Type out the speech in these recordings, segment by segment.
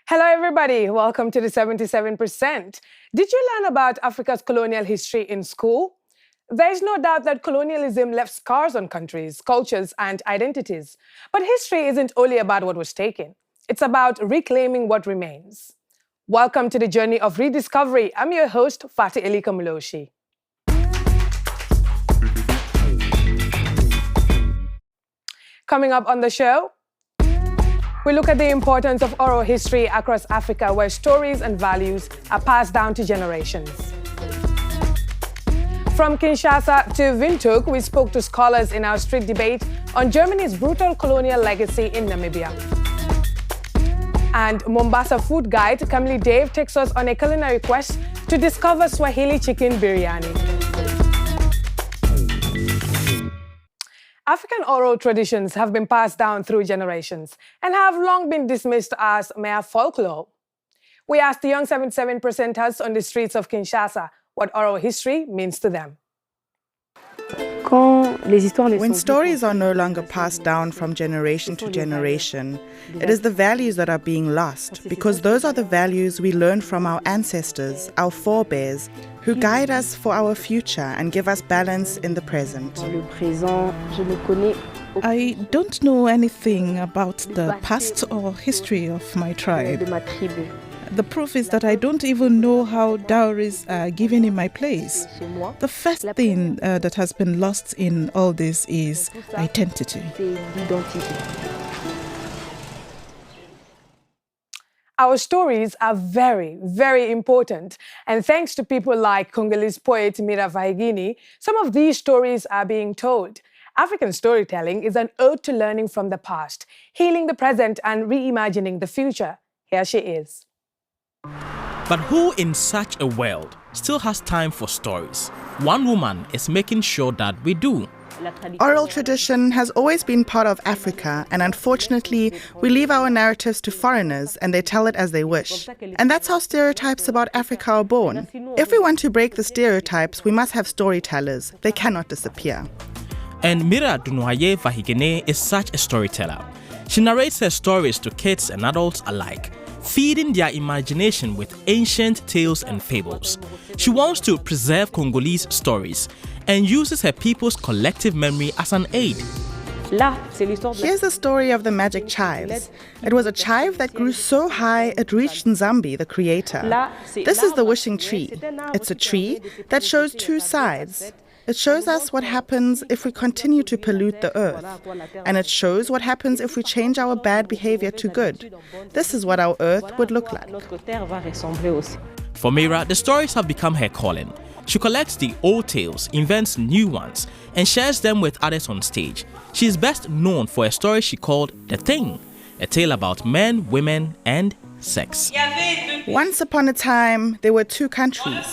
Hello, everybody. Welcome to the 77%. Did you learn about Africa's colonial history in school? There's no doubt that colonialism left scars on countries, cultures, and identities. But history isn't only about what was taken. It's about reclaiming what remains. Welcome to the journey of rediscovery. I'm your host, Fati Elika Muloshi. Coming up on the show, we look at the importance of oral history across Africa, where stories and values are passed down to generations. From Kinshasa to Windhoek, we spoke to scholars in our street debate on Germany's brutal colonial legacy in Namibia. And Mombasa food guide Kamli Dave takes us on a culinary quest to discover Swahili chicken biryani. African oral traditions have been passed down through generations and have long been dismissed as mere folklore. We asked the young 77%ers on the streets of Kinshasa what oral history means to them. When stories are no longer passed down from generation to generation, it is the values that are being lost, because those are the values we learned from our ancestors, our forebears, who guide us for our future and give us balance in the present. I don't know anything about the past or history of my tribe. The proof is that I don't even know how dowries are given in my place. The first thing that has been lost in all this is identity. Our stories are very, very important. And thanks to people like Congolese poet Myra Kavira, some of these stories are being told. African storytelling is an ode to learning from the past, healing the present and reimagining the future. Here she is. But who in such a world still has time for stories? One woman is making sure that we do. Oral tradition has always been part of Africa, and unfortunately, we leave our narratives to foreigners and they tell it as they wish. And that's how stereotypes about Africa are born. If we want to break the stereotypes, we must have storytellers. They cannot disappear. And Myra Kavira is such a storyteller. She narrates her stories to kids and adults alike, feeding their imagination with ancient tales and fables. She wants to preserve Congolese stories and uses her people's collective memory as an aid. Here's the story of the magic chives. It was a chive that grew so high it reached Nzambi, the creator. This is the wishing tree. It's a tree that shows two sides. It shows us what happens if we continue to pollute the earth. And it shows what happens if we change our bad behavior to good. This is what our earth would look like. For Myra, the stories have become her calling. She collects the old tales, invents new ones, and shares them with others on stage. She is best known for a story she called The Thing, a tale about men, women, and sex. Once upon a time, there were two countries.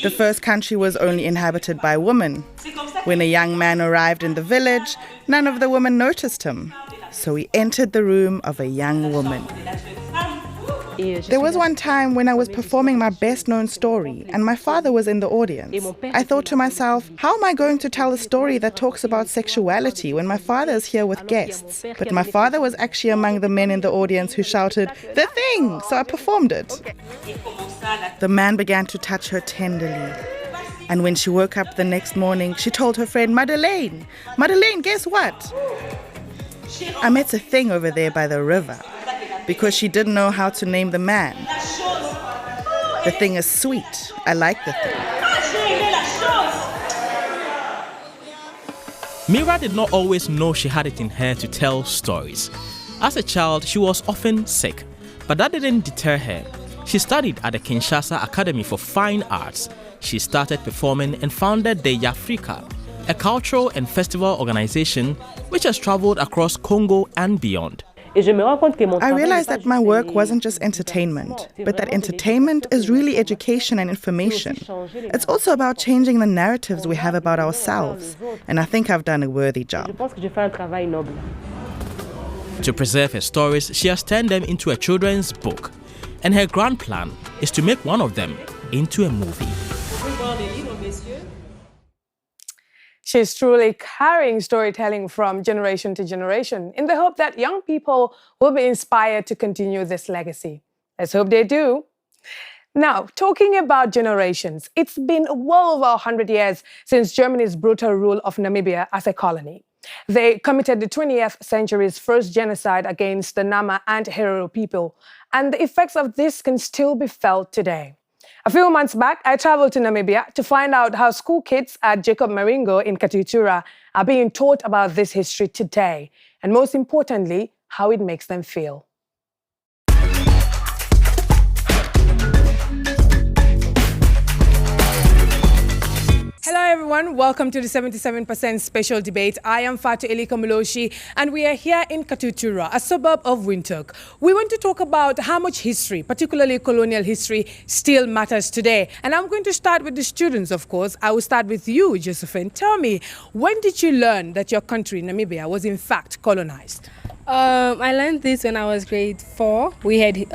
The first country was only inhabited by women. When a young man arrived in the village, none of the women noticed him. So he entered the room of a young woman. There was one time when I was performing my best-known story and my father was in the audience. I thought to myself, how am I going to tell a story that talks about sexuality when my father is here with guests? But my father was actually among the men in the audience who shouted, "The Thing!" So I performed it. The man began to touch her tenderly. And when she woke up the next morning, she told her friend, Madeleine, guess what? I met a thing over there by the river. Because she didn't know how to name the man. The thing is sweet. I like the thing. Myra did not always know she had it in her to tell stories. As a child, she was often sick, but that didn't deter her. She studied at the Kinshasa Academy for Fine Arts. She started performing and founded the Yafrika, a cultural and festival organization which has traveled across Congo and beyond. I realized that my work wasn't just entertainment, but that entertainment is really education and information. It's also about changing the narratives we have about ourselves, and I think I've done a worthy job. To preserve her stories, she has turned them into a children's book, and her grand plan is to make one of them into a movie. She's truly carrying storytelling from generation to generation in the hope that young people will be inspired to continue this legacy. Let's hope they do. Now, talking about generations, it's been well over 100 years since Germany's brutal rule of Namibia as a colony. They committed the 20th century's first genocide against the Nama and Herero people, and the effects of this can still be felt today. A few months back, I traveled to Namibia to find out how school kids at Jacob Maringo in Katutura are being taught about this history today, and most importantly, how it makes them feel. Hello everyone, welcome to the 77% special debate. I am Fatu Elika Muloshi and we are here in Katutura, a suburb of Windhoek. We want to talk about how much history, particularly colonial history, still matters today. And I'm going to start with the students, of course. I will start with you, Josephine. Tell me, when did you learn that your country, Namibia, was in fact colonized? I learned this when I was grade 4. We had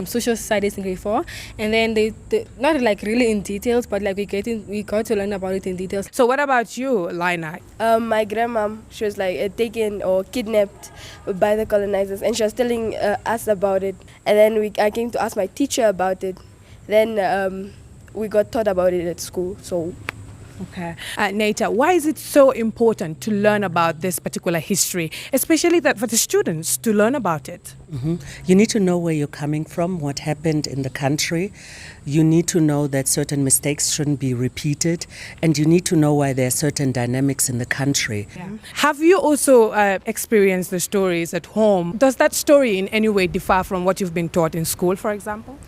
social studies in grade 4, and then they not like really in details, but like we got to learn about it in details. So what about you, Lina? My grandma, she was like taken or kidnapped by the colonizers, and she was telling us about it. And then I came to ask my teacher about it. Then we got taught about it at school. So. Okay. Nata, why is it so important to learn about this particular history, especially that for the students to learn about it? You need to know where you're coming from, what happened in the country. You need to know that certain mistakes shouldn't be repeated, and you need to know why there are certain dynamics in the country. Yeah. Have you also experienced the stories at home? Does that story in any way differ from what you've been taught in school, for example?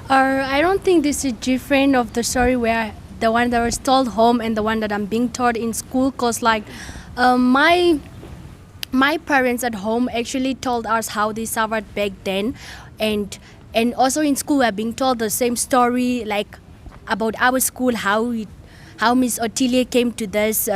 I don't think this is different of the story where the one that was told home and the one that I'm being taught in school, because like my parents at home actually told us how they suffered back then, and also in school we're being told the same story, like about our school, how Miss Otilie came to this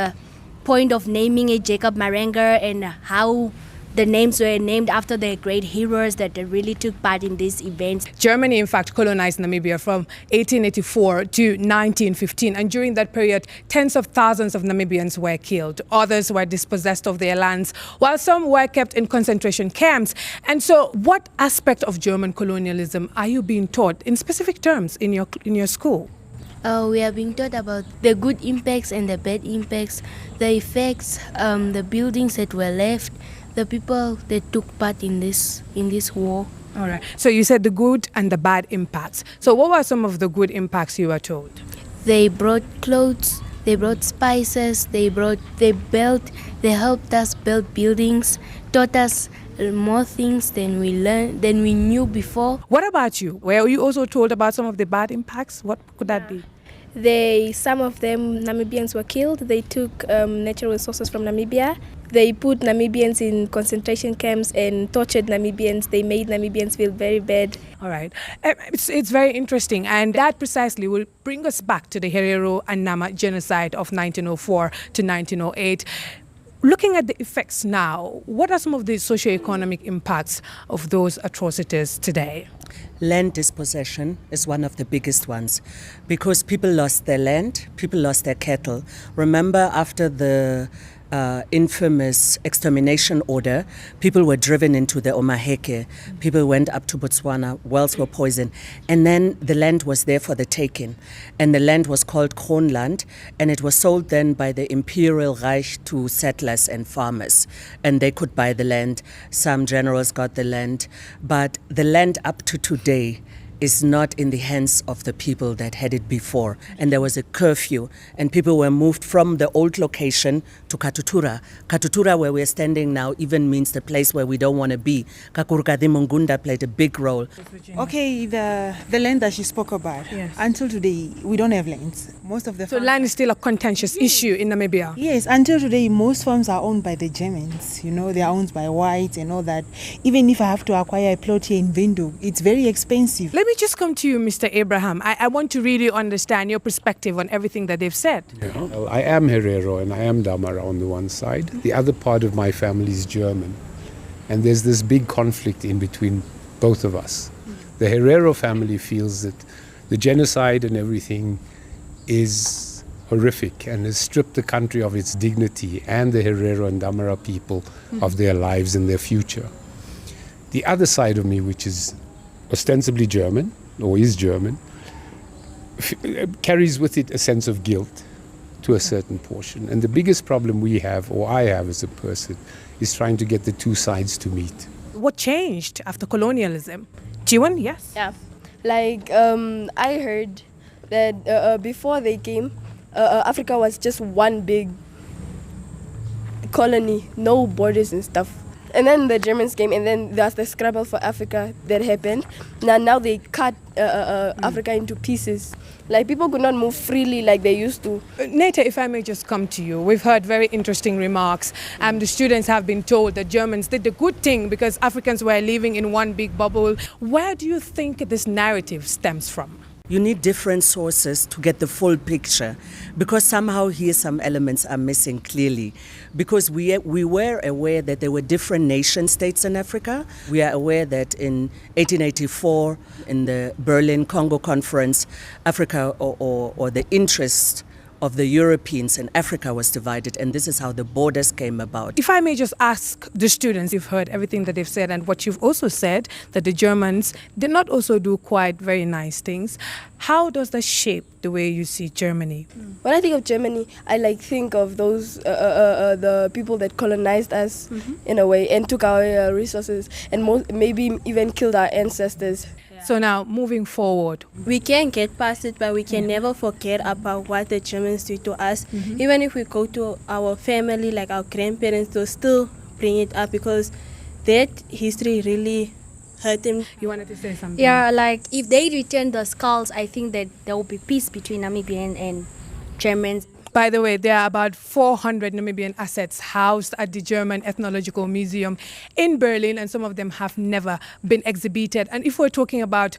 point of naming it Jacob Marenga, and how the names were named after the great heroes that really took part in these events. Germany, in fact, colonized Namibia from 1884 to 1915. And during that period, tens of thousands of Namibians were killed. Others were dispossessed of their lands, while some were kept in concentration camps. And so what aspect of German colonialism are you being taught in specific terms in your school? We are being taught about the good impacts and the bad impacts, the effects, the buildings that were left, the people that took part in this war. All right. So you said the good and the bad impacts. So what were some of the good impacts you were told? They brought clothes, they brought spices, they helped us build buildings, taught us more things than we knew before. What about you? Were you also told about some of the bad impacts? What could that be? Some of them Namibians were killed. They took natural resources from Namibia. They put Namibians in concentration camps and tortured Namibians. They made Namibians feel very bad. All right. It's very interesting. And that precisely will bring us back to the Herero and Nama genocide of 1904 to 1908. Looking at the effects now, what are some of the socio-economic impacts of those atrocities today? Land dispossession is one of the biggest ones because people lost their land, people lost their cattle. Remember, after the infamous extermination order, people were driven into the Omaheke. People went up to Botswana, wells were poisoned, and then the land was there for the taking. And the land was called Kroonland, and it was sold then by the Imperial Reich to settlers and farmers. And they could buy the land. Some generals got the land. But the land up to today is not in the hands of the people that had it before. And there was a curfew, and people were moved from the old location to Katutura. Katutura, where we're standing now, even means the place where we don't want to be. Kakurukadi Mungunda played a big role. Okay, the land that she spoke about, yes. Until today, we don't have lands. Most of the So land is still a contentious issue in Namibia? Yes, until today, most farms are owned by the Germans. You know, they are owned by whites and all that. Even if I have to acquire a plot here in Windhoek, it's very expensive. Let me just come to you, Mr. Abraham. I want to really understand your perspective on everything that they've said. Yeah. Well, I am Herero and I am Damara on the one side. The other part of my family is German. And there's this big conflict in between both of us. The Herero family feels that the genocide and everything is horrific and has stripped the country of its dignity and the Herero and Damara people of their lives and their future. The other side of me, which is ostensibly German, or is German, carries with it a sense of guilt to a certain portion. And the biggest problem we have, or I have as a person, is trying to get the two sides to meet. What changed after colonialism? Jiwon, yes? Yeah. Like, I heard that before they came, Africa was just one big colony, no borders and stuff. And then the Germans came, and then there's the scrabble for Africa that happened. Now they cut Africa into pieces. Like, people could not move freely like they used to. Neta, if I may just come to you, we've heard very interesting remarks. The students have been told that Germans did the good thing because Africans were living in one big bubble. Where do you think this narrative stems from? You need different sources to get the full picture, because somehow here some elements are missing clearly. Because we were aware that there were different nation states in Africa. We are aware that in 1884, in the Berlin Congo Conference, Africa or the interest of the Europeans in Africa was divided, and this is how the borders came about. If I may just ask the students, you've heard everything that they've said and what you've also said, that the Germans did not also do quite very nice things. How does that shape the way you see Germany? When I think of Germany, I think of those the people that colonized us in a way and took our resources and maybe even killed our ancestors. So now, moving forward. We can get past it, but we can never forget about what the Germans did to us. Even if we go to our family, like our grandparents, they'll still bring it up because that history really hurt them. You wanted to say something? Yeah, like if they return the skulls, I think that there will be peace between Namibian and Germans. By the way, there are about 400 Namibian assets housed at the German Ethnological Museum in Berlin, and some of them have never been exhibited. And if we're talking about,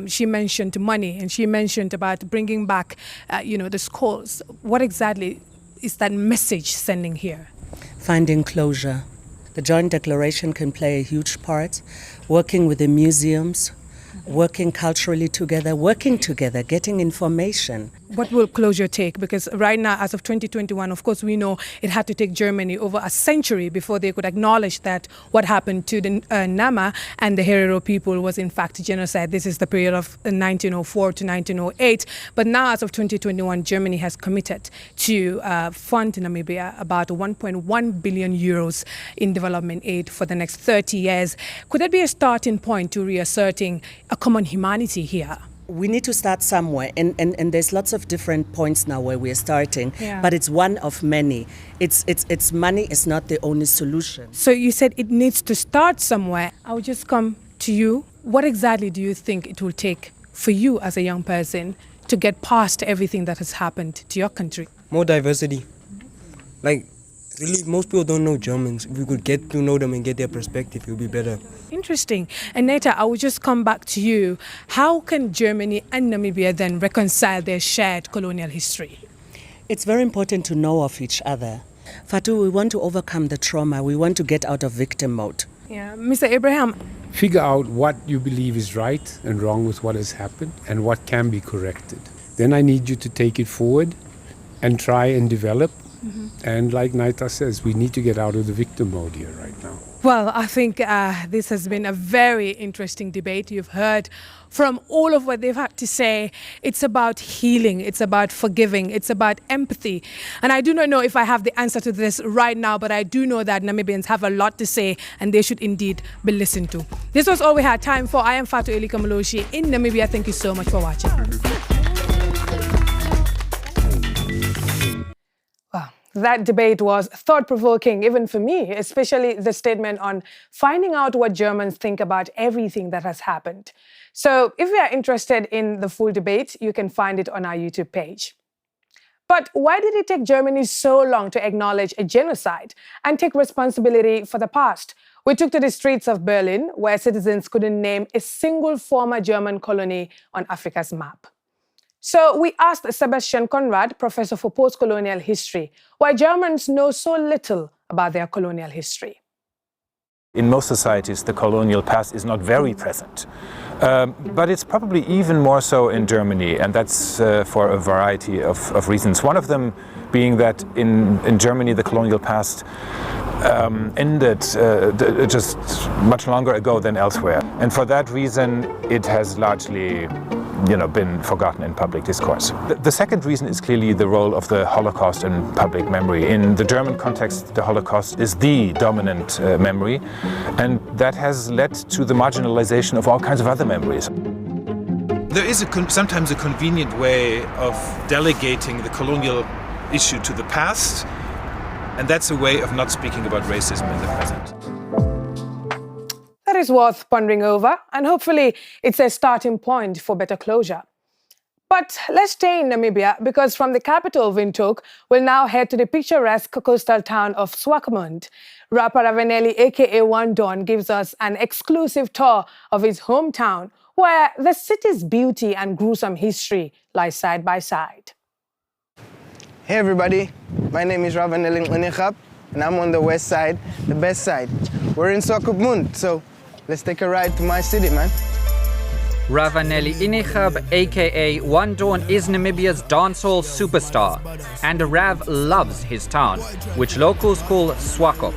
she mentioned money, and she mentioned about bringing back, the skulls. What exactly is that message sending here? Finding closure. The Joint Declaration can play a huge part, working with the museums, working culturally together, getting information. What will closure take? Because right now, as of 2021, of course, we know it had to take Germany over a century before they could acknowledge that what happened to the Nama and the Herero people was in fact genocide. This is the period of 1904 to 1908. But now, as of 2021, Germany has committed to fund Namibia about 1.1 billion euros in development aid for the next 30 years. Could that be a starting point to reasserting a common humanity here? We need to start somewhere, and there's lots of different points now where we're starting, but it's one of many. It's money is not the only solution. So you said it needs to start somewhere. I would just come to you. What exactly do you think it will take for you as a young person to get past everything that has happened to your country? More diversity. Like, really, most people don't know Germans. If we could get to know them and get their perspective, it would be better. Interesting. And Neta, I will just come back to you. How can Germany and Namibia then reconcile their shared colonial history? It's very important to know of each other. Fatu, we want to overcome the trauma. We want to get out of victim mode. Yeah, Mr. Abraham. Figure out what you believe is right and wrong with what has happened and what can be corrected. Then I need you to take it forward and try and develop. And like Naita says, we need to get out of the victim mode here right now. Well, I think this has been a very interesting debate. You've heard from all of what they've had to say. It's about healing. It's about forgiving. It's about empathy. And I do not know if I have the answer to this right now, but I do know that Namibians have a lot to say and they should indeed be listened to. This was all we had time for. I am Fatu Elika Maloshi in Namibia. Thank you so much for watching. That debate was thought-provoking, even for me, especially the statement on finding out what Germans think about everything that has happened. So if you are interested in the full debate, you can find it on our YouTube page. But why did it take Germany so long to acknowledge a genocide and take responsibility for the past? We took to the streets of Berlin, where citizens couldn't name a single former German colony on Africa's map. So we asked Sebastian Conrad, professor for post-colonial history, why Germans know so little about their colonial history. In most societies, the colonial past is not very present. But it's probably even more so in Germany, and that's for a variety of reasons. One of them being that in Germany, the colonial past ended just much longer ago than elsewhere. And for that reason, it has largely been forgotten in public discourse. The second reason is clearly the role of the Holocaust in public memory. In the German context, the Holocaust is the dominant memory, and that has led to the marginalization of all kinds of other memories. There is sometimes a convenient way of delegating the colonial issue to the past, and that's a way of not speaking about racism in the present. That is worth pondering over, and hopefully it's a starting point for better closure. But let's stay in Namibia, because from the capital, Windhoek, we'll now head to the picturesque coastal town of Swakopmund. Rapper Ravanelli, aka One Don, gives us an exclusive tour of his hometown, where the city's beauty and gruesome history lie side by side. Hey everybody, my name is Ravanelli and I'm on the west side, the best side. We're in Swakopmund, so let's take a ride to my city, man. Ravanelli Inechab, aka One Dawn, is Namibia's dancehall superstar, and Rav loves his town, which locals call Swakop.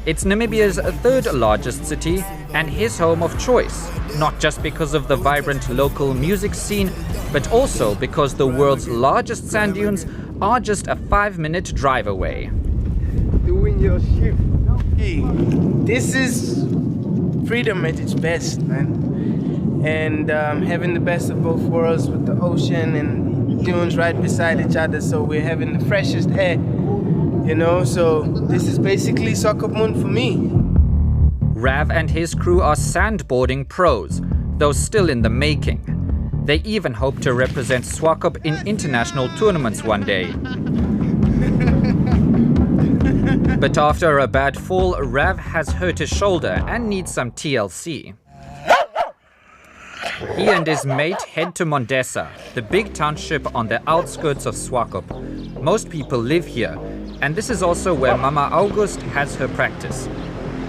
It's Namibia's third largest city and his home of choice, not just because of the vibrant local music scene, but also because the world's largest sand dunes are just a 5-minute drive away. Doing your shift. Hey, this is freedom at its best, man. And having the best of both worlds with the ocean and dunes right beside each other, so we're having the freshest air, so this is basically Swakopmund for me. Rav and his crew are sandboarding pros, though still in the making. They even hope to represent Swakop in international tournaments one day. But after a bad fall, Rav has hurt his shoulder and needs some TLC. He and his mate head to Mombasa, the big township on the outskirts of Swakop. Most people live here, and this is also where Mama August has her practice.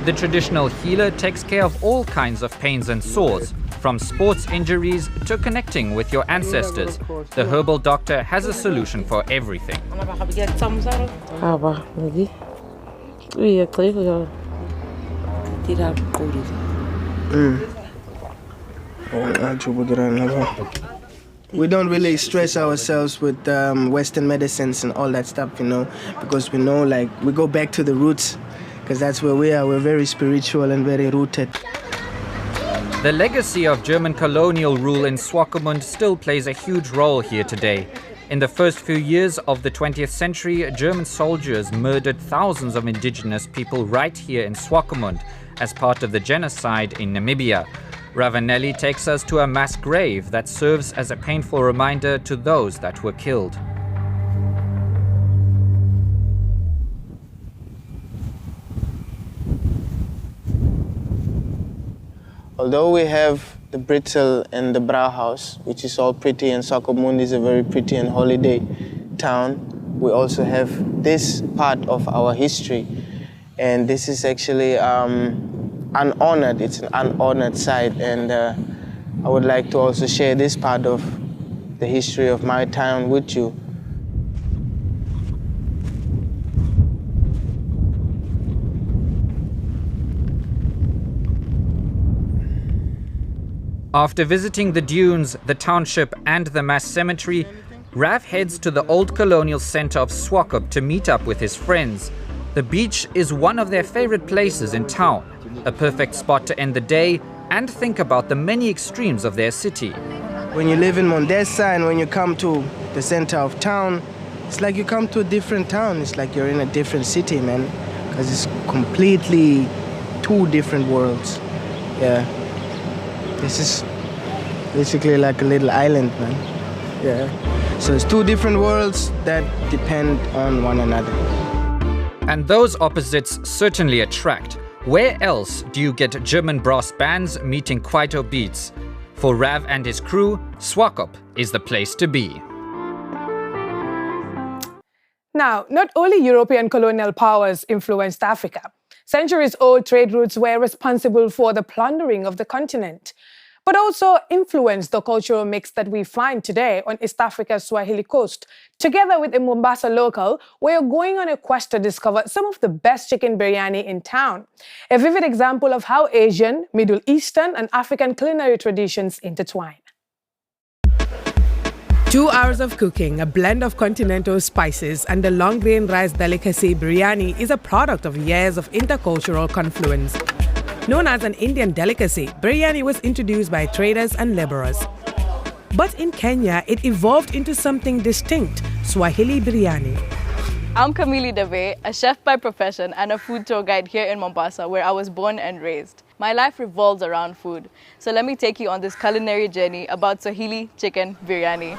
The traditional healer takes care of all kinds of pains and sores, from sports injuries to connecting with your ancestors. The herbal doctor has a solution for everything. We don't really stress ourselves with Western medicines and all that stuff, because we know, we go back to the roots, because that's where we are. We're very spiritual and very rooted. The legacy of German colonial rule in Swakopmund still plays a huge role here today. In the first few years of the 20th century, German soldiers murdered thousands of indigenous people right here in Swakopmund as part of the genocide in Namibia. Ravanelli takes us to a mass grave that serves as a painful reminder to those that were killed. Although we have the Britzel and the Brauhaus, which is all pretty, and Swakopmund is a very pretty and holiday town, we also have this part of our history. And this is actually unhonored. It's an unhonored site, and I would like to also share this part of the history of my town with you. After visiting the dunes, the township and the mass cemetery, Rav heads to the old colonial center of Swakop to meet up with his friends. The beach is one of their favorite places in town, a perfect spot to end the day and think about the many extremes of their city. When you live in Mombasa and when you come to the center of town, it's like you come to a different town. It's like you're in a different city, man, because it's completely two different worlds. Yeah. This is basically like a little island, man. Yeah. So it's two different worlds that depend on one another. And those opposites certainly attract. Where else do you get German brass bands meeting Kwaito beats? For Rav and his crew, Swakop is the place to be. Now, not only European colonial powers influenced Africa. Centuries-old trade routes were responsible for the plundering of the continent. but also influenced the cultural mix that we find today on East Africa's Swahili coast. Together with a Mombasa local, we are going on a quest to discover some of the best chicken biryani in town. A vivid example of how Asian, Middle Eastern, and African culinary traditions intertwine. 2 hours of cooking, a blend of continental spices, and the long-grain rice delicacy biryani is a product of years of intercultural confluence. Known as an Indian delicacy, biryani was introduced by traders and laborers. But in Kenya, it evolved into something distinct, Swahili biryani. I'm Camille Debe, a chef by profession and a food tour guide here in Mombasa, where I was born and raised. My life revolves around food, so let me take you on this culinary journey about Swahili chicken biryani.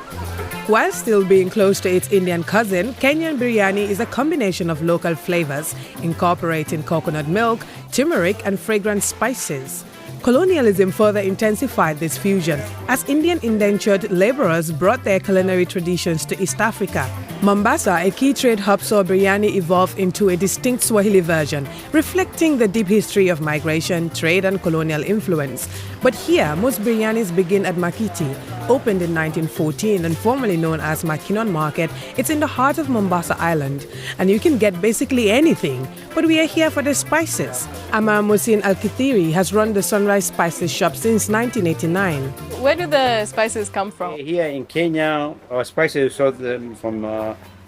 While still being close to its Indian cousin, Kenyan biryani is a combination of local flavors, incorporating coconut milk, turmeric, and fragrant spices. Colonialism further intensified this fusion as Indian indentured laborers brought their culinary traditions to East Africa. Mombasa, a key trade hub, saw biryani evolve into a distinct Swahili version, reflecting the deep history of migration, trade, and colonial influence. But here, most biryanis begin at Makiti. Opened in 1914 and formerly known as Makinon Market, it's in the heart of Mombasa Island, and you can get basically anything. But we are here for the spices. Amar Musin Al-Kithiri has run the Sunrise Spices shop since 1989. Where do the spices come from? Here in Kenya, our spices sold them from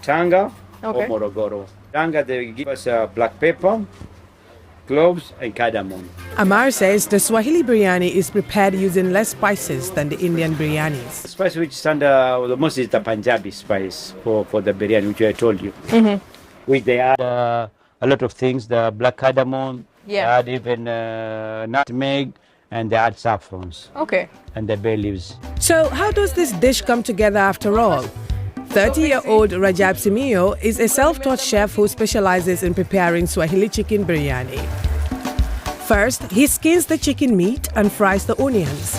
Tanga or Morogoro. Tanga, they give us black pepper, cloves, and cardamom. Amar says the Swahili biryani is prepared using less spices than the Indian biryanis. The spice which stand the most is the Punjabi spice for the biryani, which I told you. Which they add a lot of things, the black cardamom, they add even nutmeg, and they add saffrons. Okay. And the bay leaves. So how does this dish come together after all? 30-year-old Rajab Simio is a self-taught chef who specializes in preparing Swahili chicken biryani. First, he skins the chicken meat and fries the onions.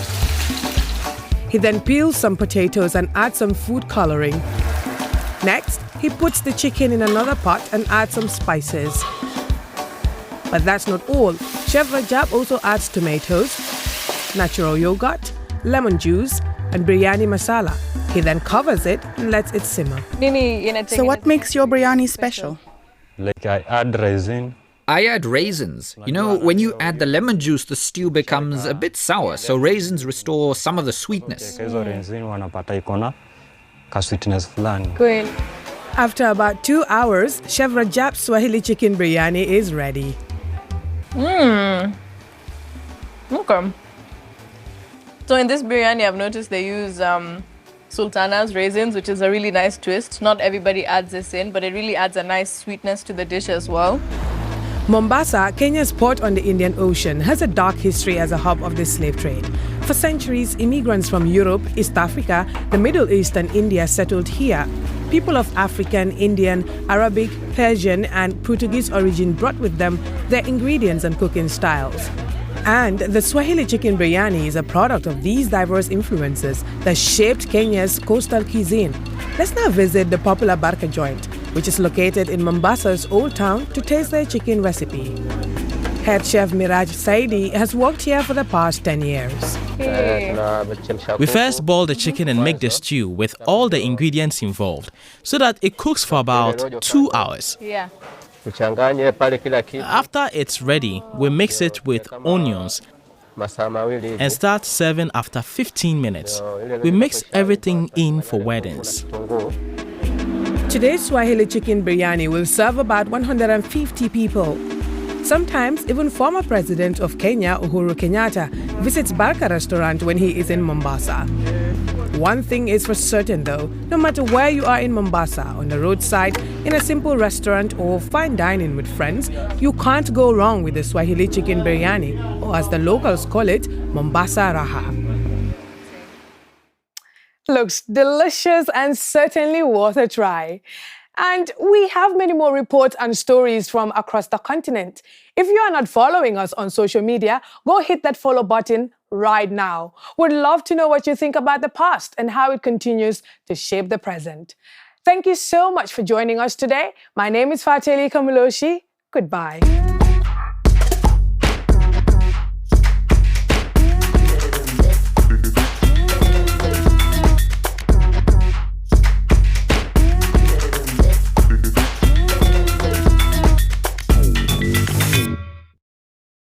He then peels some potatoes and adds some food coloring. Next, he puts the chicken in another pot and adds some spices. But that's not all. Chef Rajab also adds tomatoes, natural yogurt, lemon juice, and biryani masala. He then covers it and lets it simmer. So what makes your biryani special? Like I add raisin. I add raisins. You know, when you add the lemon juice, the stew becomes a bit sour, so raisins restore some of the sweetness. After about 2 hours, Chef Rajab's Swahili chicken biryani is ready. Okay. So in this biryani, I've noticed they use sultanas, raisins, which is a really nice twist. Not everybody adds this in, but it really adds a nice sweetness to the dish as well. Mombasa, Kenya's port on the Indian Ocean, has a dark history as a hub of the slave trade. For centuries, immigrants from Europe, East Africa, the Middle East, and India settled here. People of African, Indian, Arabic, Persian, and Portuguese origin brought with them their ingredients and cooking styles. And the Swahili chicken biryani is a product of these diverse influences that shaped Kenya's coastal cuisine. Let's now visit the popular Barca joint, which is located in Mombasa's Old Town, to taste their chicken recipe. Head chef Miraj Saidi has worked here for the past 10 years. We first boil the chicken and make the stew with all the ingredients involved so that it cooks for about 2 hours. Yeah. After it's ready, we mix it with onions and start serving after 15 minutes. We mix everything in for weddings. Today's Swahili chicken biryani will serve about 150 people. Sometimes even former President of Kenya, Uhuru Kenyatta, visits Barca restaurant when he is in Mombasa. One thing is for certain though, no matter where you are in Mombasa, on the roadside, in a simple restaurant or fine dining with friends, you can't go wrong with the Swahili chicken biryani, or as the locals call it, Mombasa Raha. Looks delicious and certainly worth a try. And we have many more reports and stories from across the continent. If you are not following us on social media, go hit that follow button right now. We'd love to know what you think about the past and how it continues to shape the present. Thank you so much for joining us today. My name is Fateli Kamuloshi. Goodbye.